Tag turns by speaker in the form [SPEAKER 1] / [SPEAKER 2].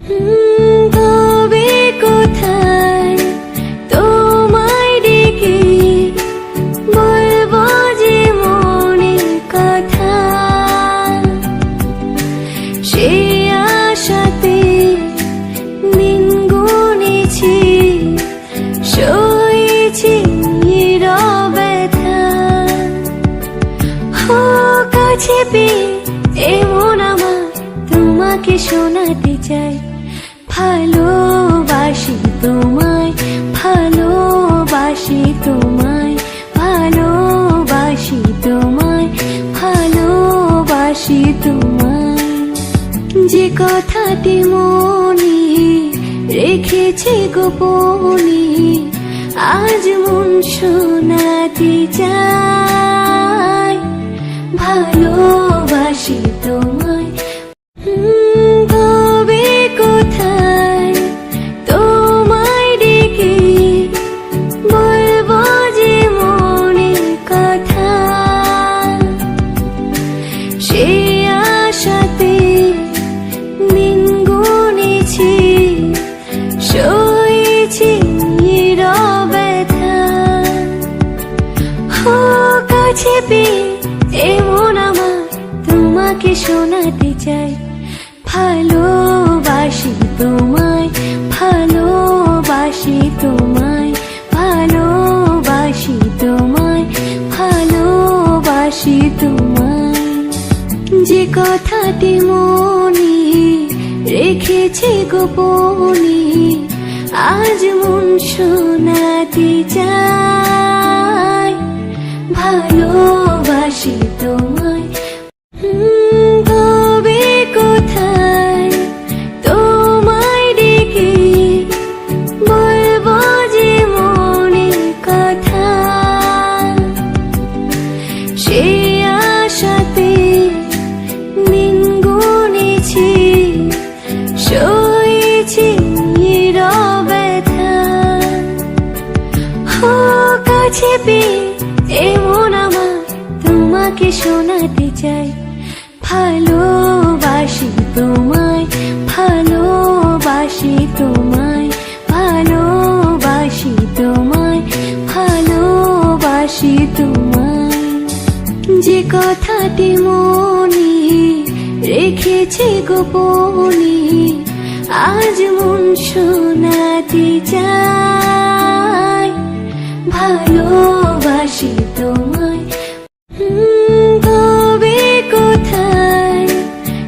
[SPEAKER 1] তবে কোথায় তোমায় ডেকে বলবো যে মনের কথা, সে আশাতে দিন গুনেছি, সয়েছি ব্যথা। কাছে পেয়ে এমন আমার তোমাকে শোনাতে চাই, ভালোবাসি তোমায়, ভালোবাসি তোমায়, ভালোবাসি তোমায়, ভালোবাসি তোমায়। যে কথাটি মনে রেখেছি গোপনে, আজ মন শোনাতে চাই, ভালোবাসি তোমায়। তবে কোথায় তোমায় ডেকে বলবো যে মনের কথা, সে আশাতে দিন গুনেছি, সয়েছি ব্যথা। কাছে পেয়ে এমন আমার তোমাকে শোনাতে চাই, ভালোবাসি তোমায়, ভালোবাসি তোমায়, ভালোবাসি তোমায়, ভালোবাসি তোমায়। যে কথাটি মনে রেখেছি গোপনে, আজ মন শোনাতে চাই, ভালোবাসি তোমায়। তবে কোথায় তোমায় ডেকে বলবো যে মনের কথা, সে আশাতে দিন গুনেছি, সয়েছি ব্যথা। কাছে পেয়ে এমন আমার তোমাকে শোনাতে চাই, ভালোবাসি তোমায়, ভালোবাসি তোমায়, ভালোবাসি তোমায়, ভালোবাসি তোমায়। যে কথাটি মনে রেখেছি গোপনে, আজ মন শোনাতে চাই, ভালোবাসি তোমায়।